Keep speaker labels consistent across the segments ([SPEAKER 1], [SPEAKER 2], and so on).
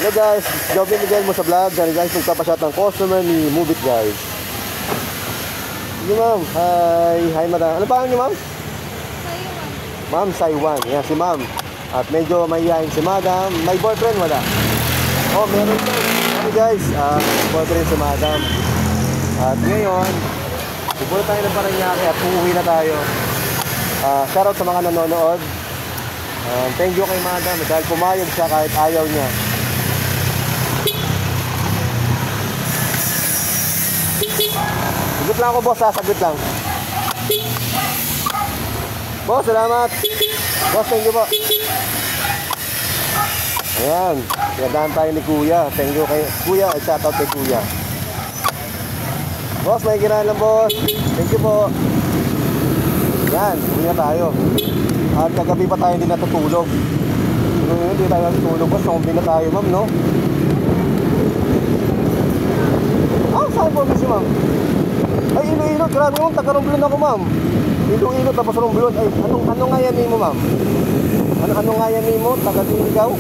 [SPEAKER 1] Hello guys, Joby Miguel mo sa vlog. Yan guys, magpapashot ng customer ni Move It guys. Sige ma'am, hi madam. Ano pangalan niyo ma'am? Ma'am Saiwan. Yan si ma'am. At medyo mahihayin si madam. May boyfriend wala? Oh, meron po. Ano guys, boyfriend si madam. At ngayon, pupunta tayo ng Paranaque at uuwi na tayo. Shoutout sa mga nanonood. Thank you kay madam dahil pumayag siya kahit ayaw niya. Sagot lang ako boss ha, sagot lang. Boss, salamat. Boss, thank you po. Ayan, pinadahan tayo ni kuya. Thank you kay kuya, at shoutout kay kuya. Boss, may kinahan lang boss. Thank you po. Yan, uwi na tayo. At kagabi pa tayo hindi natutulog. Hindi tayo natutulog boss, zombie na tayo ma'am, no? Saan po si ma'am? Ay, Iloilo, grabe ma'am, taga-Romblon ako ma'am. Iloilo tapos Romblon. Ay, ano nga yan mo ma'am? Ano nga yan mo? Taga-Tiligaw?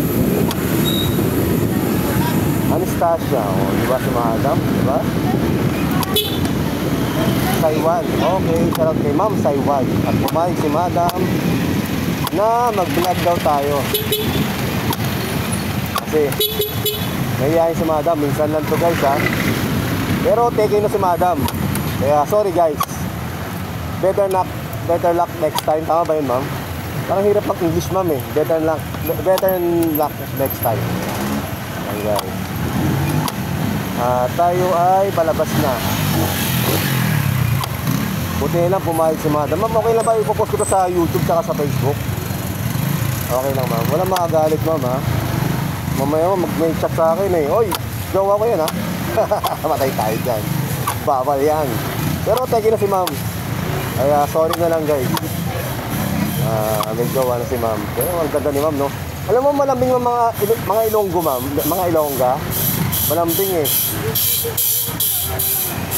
[SPEAKER 1] Anastasia, o, diba si madam? Diba? Saiwan, okay, shoutout kay ma'am Saiwan. At pumayag si madam na mag-vlog daw tayo. Kasi nahihayin si madam, minsan lang to guys ha. Pero taking na si madam. Kaya sorry guys. Better luck next time. Tama ba yun ma'am? Parang hirap mag-English ma'am eh. Better luck next time. Okay guys. Tayo ay palabas na. Buti lang pumayag si madam. Ma'am, okay lang ba ipopost ko to sa YouTube tsaka sa Facebook? Okay lang ma'am. Walang makagalit ma'am ha. Mamaya may chat sa akin eh. Oy, jowa ko yan ha. Matay tayo dyan. Bawal yan. Pero teki na si ma'am. Kaya sorry na lang guys. May jowa na si ma'am. Pero ang ganda ni ma'am no. Alam mo malambing mga Ilonggo ma'am. Mga Ilongga. Malambing eh.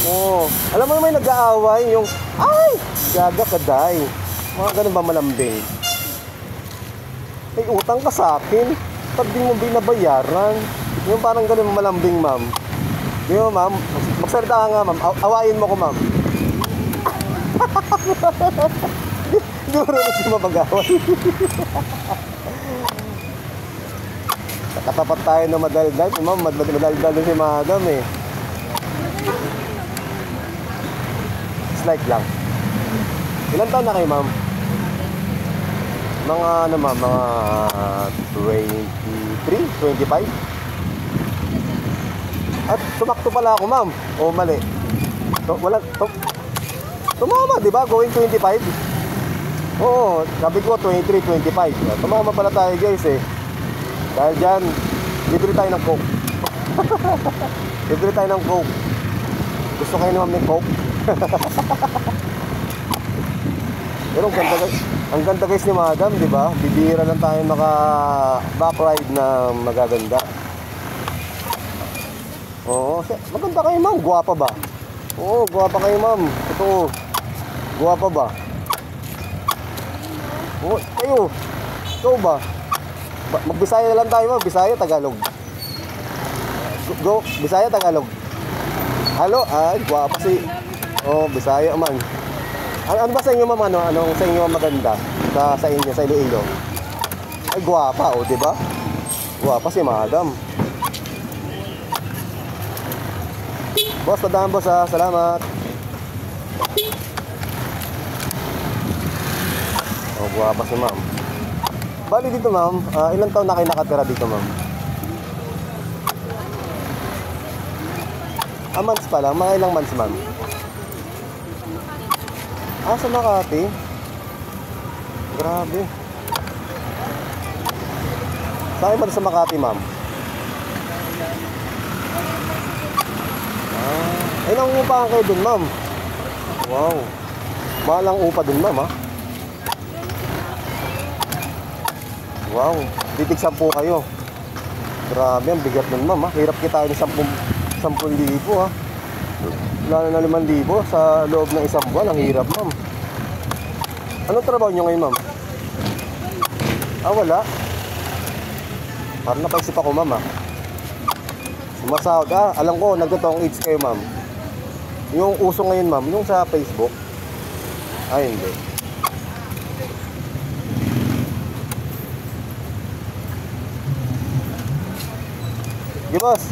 [SPEAKER 1] Oh, alam mo naman nag-aaway yung ay, gaga kaday. Mga ganun ba malambing? May utang ka sa akin. Pag di mo binabayaran. Yung parang ganun malambing ma'am. Di mo ma'am, magsalita ka nga ma'am. Awayin mo ko ma'am. Di mo rin kasi mapag-away. Katapat tayo na madaldal. Ma'am, madaldal din si madam eh. Like lang. Ilan taon na kayo ma'am? Mga ano ma'am, mga 23, 25? At sumakto pala ako ma'am. O mali. Tumama diba? Going 25? Oo, sabi ko 23, 25. Tumama pala tayo guys eh. Dahil dyan, libre tayo ng coke. Libre tayo ng coke. Gusto kayo naman ng coke? Pero ang ganda guys ni madam, di ba? Bibihira lang tayo maka backride na magaganda. Oo, maganda kayo ma'am, guwapa ba? Oo, guwapa kayo ma'am. Totoo. Guwapa ba? Oo, kayo. Ikaw ba? Magbisaya lang tayo ma'am, Bisaya, Tagalog. Go, Bisaya, Tagalog. Halo, ay, guwapa si. Oh, Bisaya man. Ano ba sa inyo ma'am? Anong sa inyo maganda? Sa inyo, sa Iloilo? Ay, guwapa, oh, di ba? Guwapa si madam. Boss, tadaan boss ha. Salamat. Oh, guwapa si ma'am. Bali dito ma'am, ilang taon na kayo nakatira dito ma'am? Months pa lang, mga ilang months ma'am? Sa Makati? Grabe. Saan ba sa Makati ma'am? Ay, nangungupahan kayo dun ma'am. Wow. Malang upa dun ma'am ha. Wow. Titig 10 kayo. Grabe, ang bigat dun ma'am ha. Hirap kita ng 10,000 ha. Lalo na 5,000 sa loob ng isang buwan. Ang hirap ma'am. Anong trabaho nyo ngayon ma'am? Wala. Parang napaisip ako ma'am ha. Masahod. Ah, alam ko, nagtotong age kayo, ma'am. Yung uso ngayon, ma'am, yung sa Facebook. Ay, hindi. Sige, boss.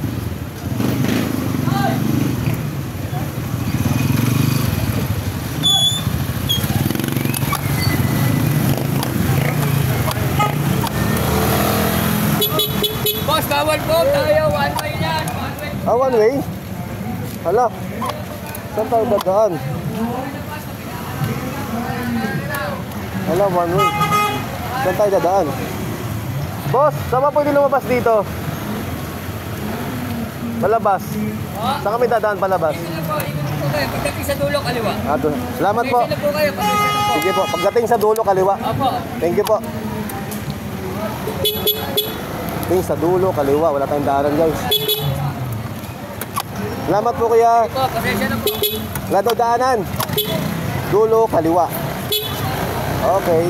[SPEAKER 2] Boss, bawal po tayo. One way yan. One way.
[SPEAKER 1] Ah, one way? Hala. Saan tayo dadaan? Hala, one way. Saan tayo dadaan? Boss, saan ba pwede lumabas dito? Palabas. Saan kami dadaan palabas?
[SPEAKER 2] Ikot na po kayo. Pagdating sa dulo, kaliwa.
[SPEAKER 1] Ah, doon. Salamat po.
[SPEAKER 2] Pagdating na po kayo. Pagdating na po.
[SPEAKER 1] Sige po, pagdating sa dulo, kaliwa.
[SPEAKER 2] Opo.
[SPEAKER 1] Thank you po. Pagdating sa dulo, kaliwa. Wala tayong daanan, guys. Salamat po, kuya.
[SPEAKER 2] Po, pasensya na po.
[SPEAKER 1] Wala daw daanan. Dulo, kaliwa. Okay.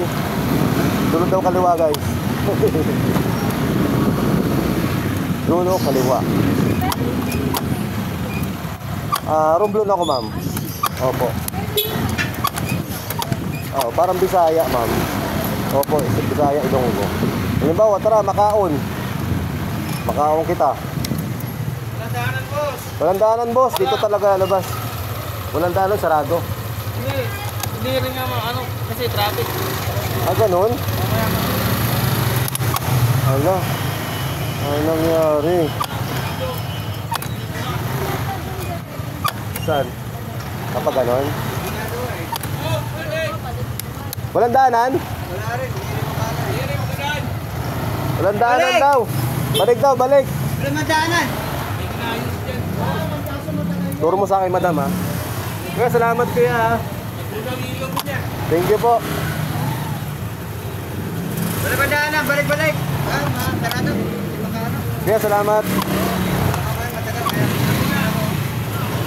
[SPEAKER 1] Dulo daw kaliwa, guys. Dulo, kaliwa. Romblon ako, ma'am. Opo. Oh, parang Bisaya, ma'am. Opo, isang Bisaya, Ilonggo. Halimbawa, tara, Makaon. Makaon kita.
[SPEAKER 2] Walang daanan, boss.
[SPEAKER 1] Walang daanan, boss. Dito talaga lalabas. Walang daanan, sarado.
[SPEAKER 2] Hindi rin nga ano, kasi traffic.
[SPEAKER 1] Ah, ganun? Hala. Ano nangyari? Saan? Kapag ganun? Walang daanan? Walang daanan daw. Balik daw, balik.
[SPEAKER 2] Walang daanan.
[SPEAKER 1] Turo mo sa akin, madam, ha? Kaya, salamat, kuya, ha? Thank you po.
[SPEAKER 2] Walang daanan, balik-balik. Tarado.
[SPEAKER 1] Kaya, salamat.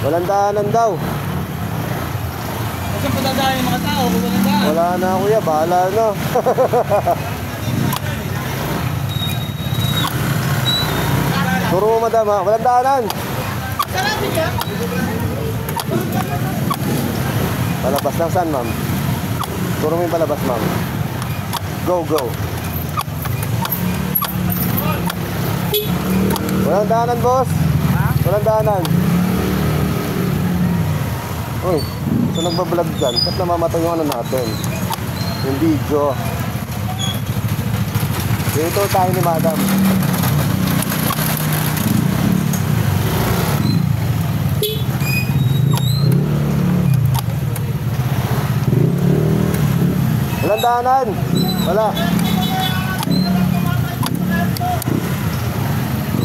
[SPEAKER 1] Walang daanan daw.
[SPEAKER 2] Saan po dadaan yung mga tao kung walang daan?
[SPEAKER 1] Wala na, kuya. Bahala na. Turo mo, madam, ha? Walang daanan.
[SPEAKER 2] Sarado niya.
[SPEAKER 1] Palabas lang, saan, ma'am? Turo mo yung palabas, ma'am. Go, go. Walang daanan, boss. Walang daanan. Uy, so nagbablog dyan. Ba't namamatay yung ano natin? Yung video. Dito tayo ni madam. Walang daanan. Wala.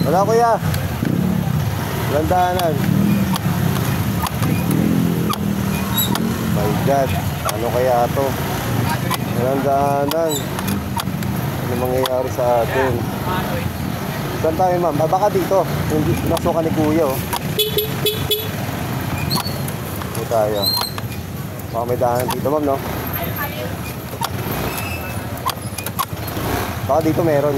[SPEAKER 1] Wala, kuya. Walang daanan. My God. Ano kaya to? Walang daanan. Ano mangyayari sa atin? Saan tayo, ma'am? Ah, baka dito. Hindi nasukan ni kuya, oh. Dito tayo. Baka may daanan dito, ma'am, no? Baka dito meron.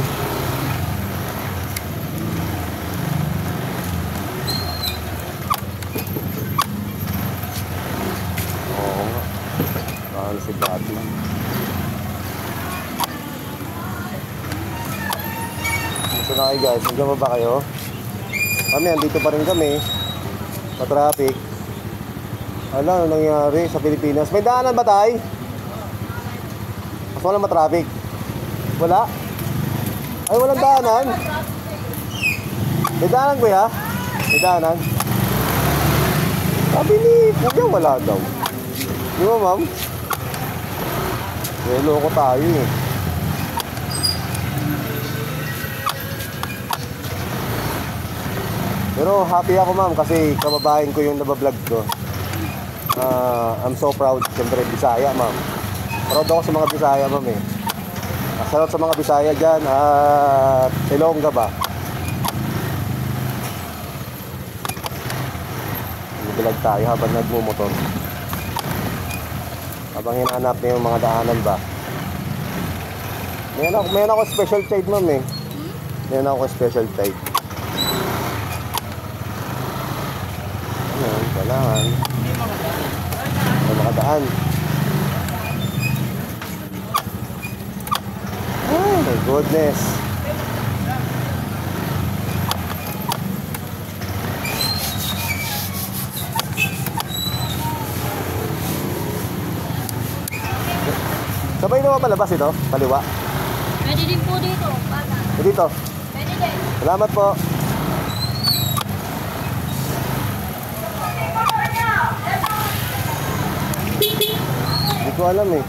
[SPEAKER 1] Oo nga. Baka si dati. Gusto na kayo, guys. Nandiyan pa ba kayo? Kami, andito pa rin kami. Sa traffic. Ano nangyari sa Pilipinas? May daanan ba tayo? Mas wala matraffic. Wala? Ay, walang daanan. May daanan, kuya? May daanan. Sabi ni kuya, wala daw. Di ba, ma'am? Loko tayo, eh. Pero happy ako, ma'am, kasi kababayan ko yung nabablog ko. I'm so proud. Siyempre, Bisaya, ma'am. Proud ako sa mga Bisaya, ma'am, eh. Shoutout sa mga Bisaya dyan at Ilongga ba? Nagbilag tayo habang nagmumotor. Habang hinahanap niyo yung mga daanan ba? Mayroon ako special tide, ma'am, eh. Mayroon ako special tide. Kailangan. Ay, makadaan. Oh my goodness. Sabay naman palabas ito, kaliwa.
[SPEAKER 3] Pwede din po dito. Baka.
[SPEAKER 1] Dito.
[SPEAKER 3] Pwede din.
[SPEAKER 1] Salamat po. Hindi ko alam eh.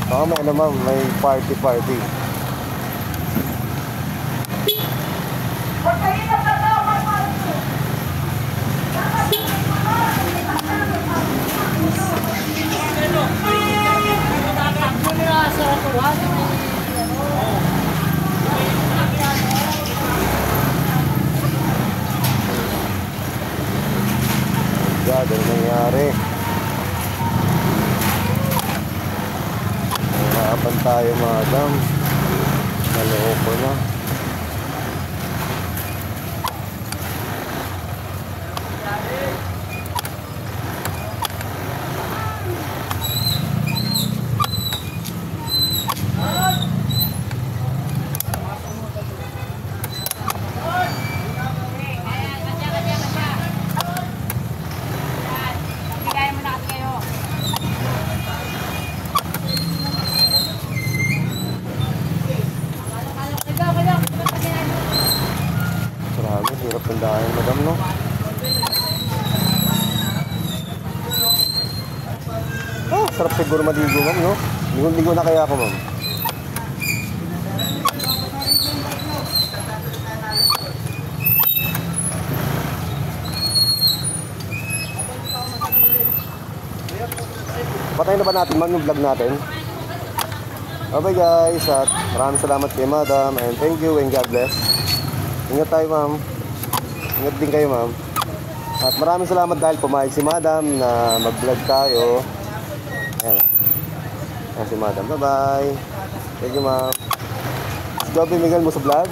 [SPEAKER 1] Baka may ano ma'am, may party. God, ano nangyari? Nahirapan tayo madam. Naloko na. Marami, hirap tindahan madam no? Ah, sarap siguro maligo ma'am no? Ligo na kaya ako ma'am. Patayin na ba natin ma'am yung vlog natin? Okay guys, at maraming salamat kay madam and thank you and God bless. Ingat tayo ma'am. Ingat din kayo ma'am. At maraming salamat dahil pumayag si madam na mag-vlog tayo. Ayan. Ayan si madam. Bye bye. Thank you ma'am. Si Joby Miguel mo sa vlog.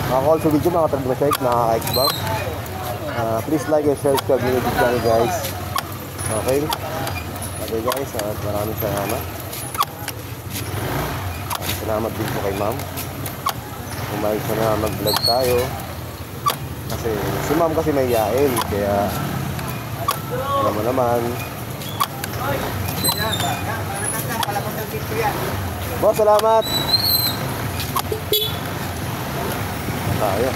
[SPEAKER 1] Mga-call sa video, mga trag-check, nakaka-xbox. Please like and share sa YouTube channel guys. Okay. Okay guys, at maraming salamat. Salamat din po kay ma'am. Pumayag siya na mag-vlog tayo. Kasi si ma'am kasi may yael. Kaya alam mo naman. Boss, salamat. Tayo.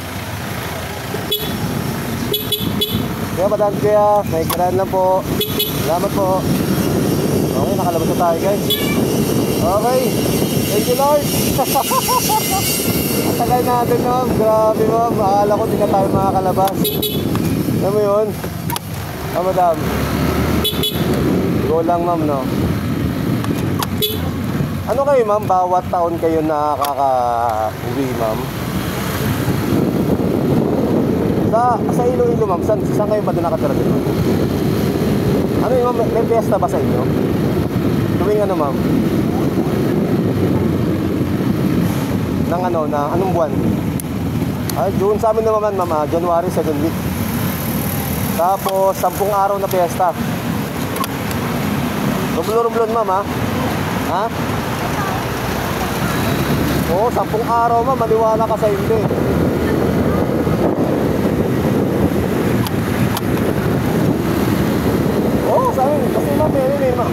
[SPEAKER 1] Kaya madami kaya. May kiraan lang po. Salamat po. Okay, nakalabas na tayo guys. Okay. Thank you Lord. Ang tagal natin ma'am. Grabe ma'am. Akala ko hindi na tayo makakalabas. Alam mo yun? Ah madam. Go lang ma'am no. Ano kayo ma'am? Bawat taon kayo nakaka-uwi ma'am? Sa Iloilo ma'am. Saan kayo ba doon nakatira din ma'am? Ano yung ma'am? May fiesta ba sa inyo? Tuwing ano ma'am? Nang ano, na anong buwan? Ay, doon sa amin naman ma'am, January 2nd week. Tapos 10 araw na piyesta. Rublon ma'am ha? Ha? Oo, 10 araw ma'am, maniwala ka sa hindi. Oo, sa amin, kasi ma'am, meron ma'am.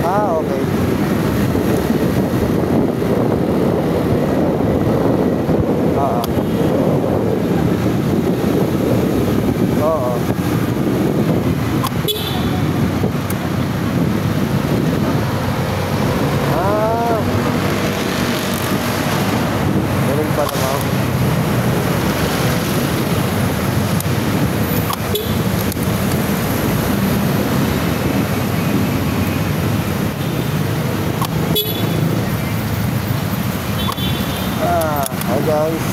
[SPEAKER 1] Ah, okay. Oo. Ganun pala ma'am. Hi guys.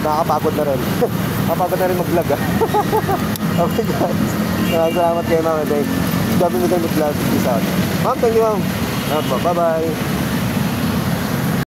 [SPEAKER 1] Nakakapagod na rin. Nakakapagod na rin mag-vlog Okay guys. Salamat kayo ma'am. Gabi mo kayo mag-vlog. Peace out. Ma'am, thank you ma'am. Bye bye.